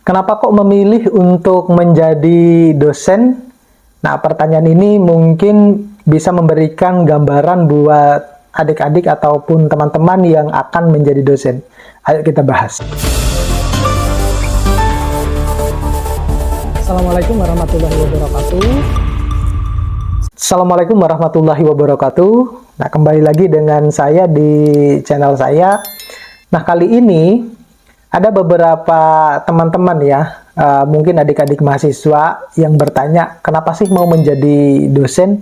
Kenapa kok memilih untuk menjadi dosen? Nah, pertanyaan ini mungkin bisa memberikan gambaran buat adik-adik ataupun teman-teman yang akan menjadi dosen. Ayo kita bahas. Assalamualaikum warahmatullahi wabarakatuh. Assalamualaikum warahmatullahi wabarakatuh. Nah, kembali lagi dengan saya di channel saya. Nah, kali ini ada beberapa teman-teman ya, mungkin adik-adik mahasiswa yang bertanya, kenapa sih mau menjadi dosen?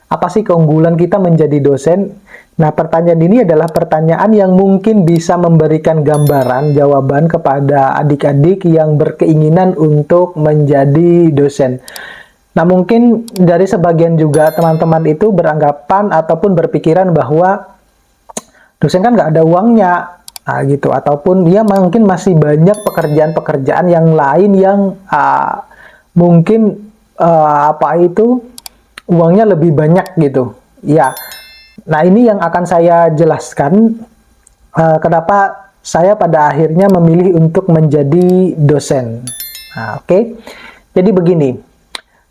Apa sih keunggulan kita menjadi dosen? Nah, pertanyaan ini adalah pertanyaan yang mungkin bisa memberikan gambaran, jawaban kepada adik-adik yang berkeinginan untuk menjadi dosen. Nah, mungkin dari sebagian juga teman-teman itu beranggapan ataupun berpikiran bahwa dosen kan nggak ada uangnya. Nah, gitu. Ataupun dia mungkin masih banyak pekerjaan-pekerjaan yang lain yang mungkin uangnya lebih banyak gitu. Ya. Nah, ini yang akan saya jelaskan kenapa saya pada akhirnya memilih untuk menjadi dosen. Nah, oke. Jadi begini.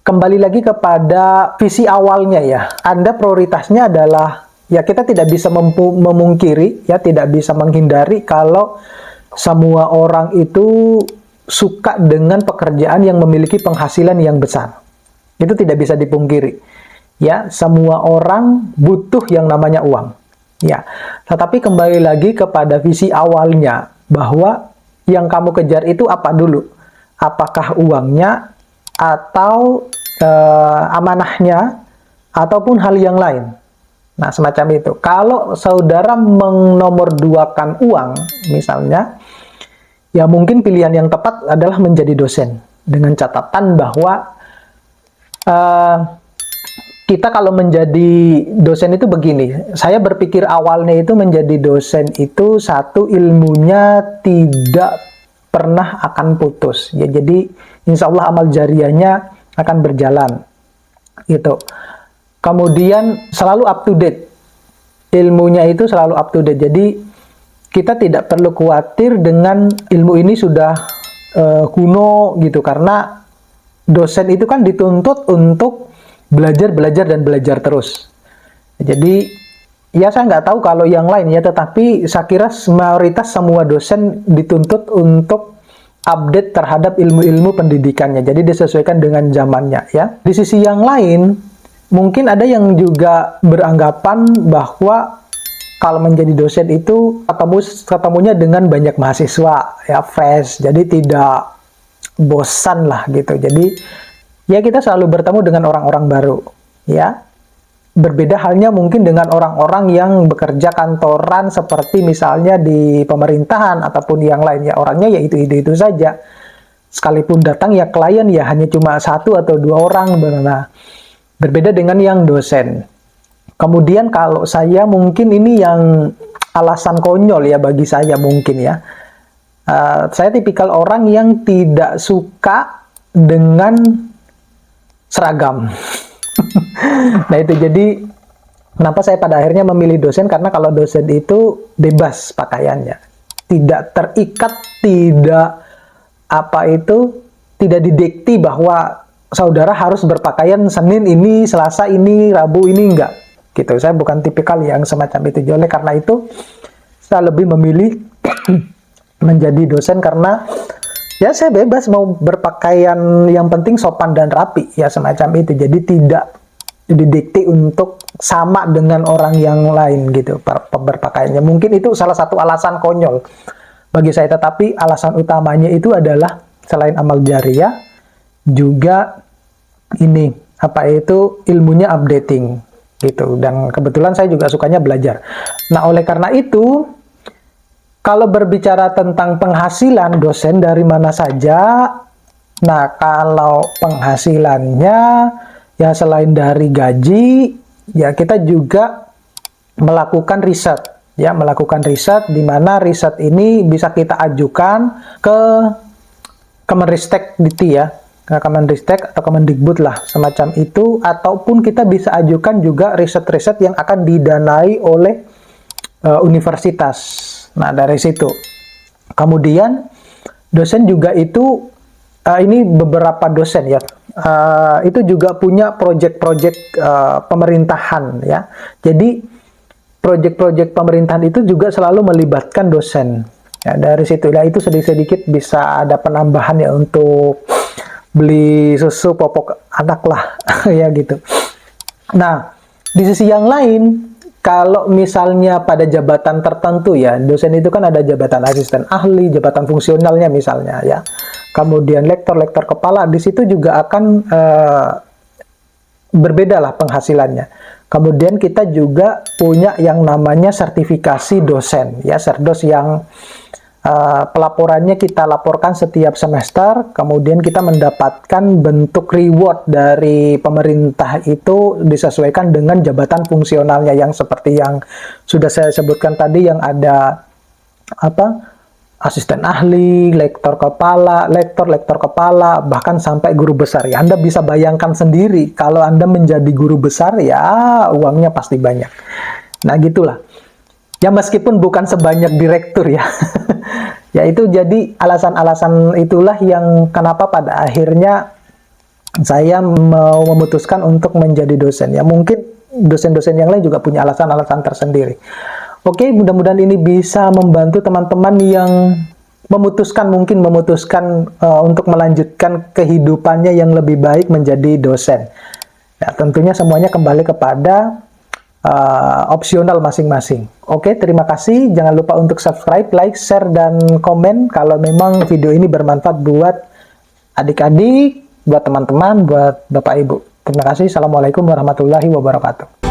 Kembali lagi kepada visi awalnya ya. Anda prioritasnya adalah ya, kita tidak bisa memungkiri, ya tidak bisa menghindari kalau semua orang itu suka dengan pekerjaan yang memiliki penghasilan yang besar. Itu tidak bisa dipungkiri. Ya, semua orang butuh yang namanya uang. Ya, tetapi kembali lagi kepada visi awalnya, bahwa yang kamu kejar itu apa dulu? Apakah uangnya, atau amanahnya, ataupun hal yang lain? Nah, semacam itu. Kalau saudara menomorduakan uang, misalnya, ya mungkin pilihan yang tepat adalah menjadi dosen. Dengan catatan bahwa kita kalau menjadi dosen itu begini. Saya berpikir awalnya itu menjadi dosen itu satu, ilmunya tidak pernah akan putus. Ya, jadi insya Allah amal jariahnya akan berjalan. Gitu. Kemudian selalu up to date. Ilmunya itu selalu up to date. Jadi kita tidak perlu khawatir dengan ilmu ini sudah kuno gitu. Karena dosen itu kan dituntut untuk belajar terus. Jadi ya saya nggak tahu kalau yang lain ya. Tetapi saya kira mayoritas semua dosen dituntut untuk update terhadap ilmu-ilmu pendidikannya. Jadi disesuaikan dengan zamannya ya. Di sisi yang lain, mungkin ada yang juga beranggapan bahwa kalau menjadi dosen itu ketemunya dengan banyak mahasiswa ya, fresh, jadi tidak bosan lah gitu. Jadi ya kita selalu bertemu dengan orang-orang baru ya. Berbeda halnya mungkin dengan orang-orang yang bekerja kantoran seperti misalnya di pemerintahan ataupun yang lain ya, orangnya ya itu saja. Sekalipun datang ya klien ya hanya cuma 1 atau 2 orang. Nah, berbeda dengan yang dosen. Kemudian kalau saya mungkin ini yang alasan konyol ya bagi saya mungkin ya. Saya tipikal orang yang tidak suka dengan seragam. Nah itu jadi kenapa saya pada akhirnya memilih dosen, karena kalau dosen itu bebas pakaiannya. Tidak terikat, tidak tidak didikti bahwa saudara harus berpakaian Senin ini, Selasa ini, Rabu ini, enggak gitu. Saya bukan tipikal yang semacam itu. Oleh karena itu saya lebih memilih menjadi dosen karena ya saya bebas mau berpakaian, yang penting sopan dan rapi ya, semacam itu. Jadi tidak didikti untuk sama dengan orang yang lain gitu berpakaiannya. Mungkin itu salah satu alasan konyol bagi saya, tetapi alasan utamanya itu adalah selain amal jariah juga ini ilmunya updating gitu. Dan kebetulan saya juga sukanya belajar. Nah, oleh karena itu kalau berbicara tentang penghasilan dosen dari mana saja, nah kalau penghasilannya ya selain dari gaji, ya kita juga melakukan riset. Ya, melakukan riset di mana riset ini bisa kita ajukan ke Kemenristek ya, ke Kemenristek atau Kemendikbud lah, semacam itu. Ataupun kita bisa ajukan juga riset-riset yang akan didanai oleh universitas. Nah, dari situ. Kemudian dosen juga itu ini beberapa dosen ya, itu juga punya proyek-proyek pemerintahan ya. Jadi proyek-proyek pemerintahan itu juga selalu melibatkan dosen. Ya, dari situ ya itu sedikit-sedikit bisa ada penambahan ya untuk beli susu popok anak lah ya gitu. Nah, di sisi yang lain, kalau misalnya pada jabatan tertentu ya, dosen itu kan ada jabatan asisten ahli, jabatan fungsionalnya misalnya ya. Kemudian lektor kepala, di situ juga akan berbeda lah penghasilannya. Kemudian kita juga punya yang namanya sertifikasi dosen ya, serdos yang pelaporannya kita laporkan setiap semester, kemudian kita mendapatkan bentuk reward dari pemerintah itu disesuaikan dengan jabatan fungsionalnya yang seperti yang sudah saya sebutkan tadi, yang ada asisten ahli, lektor kepala, bahkan sampai guru besar ya. Anda bisa bayangkan sendiri kalau Anda menjadi guru besar ya uangnya pasti banyak. Nah gitulah. Ya meskipun bukan sebanyak direktur ya. Ya itu jadi alasan-alasan itulah yang kenapa pada akhirnya saya mau memutuskan untuk menjadi dosen. Ya mungkin dosen-dosen yang lain juga punya alasan-alasan tersendiri. Oke, mudah-mudahan ini bisa membantu teman-teman yang memutuskan untuk melanjutkan kehidupannya yang lebih baik menjadi dosen. Ya, tentunya semuanya kembali kepada opsional masing-masing. Oke, terima kasih. Jangan lupa untuk subscribe, like, share, dan komen kalau memang video ini bermanfaat buat adik-adik, buat teman-teman, buat Bapak Ibu. Terima kasih. Assalamualaikum warahmatullahi wabarakatuh.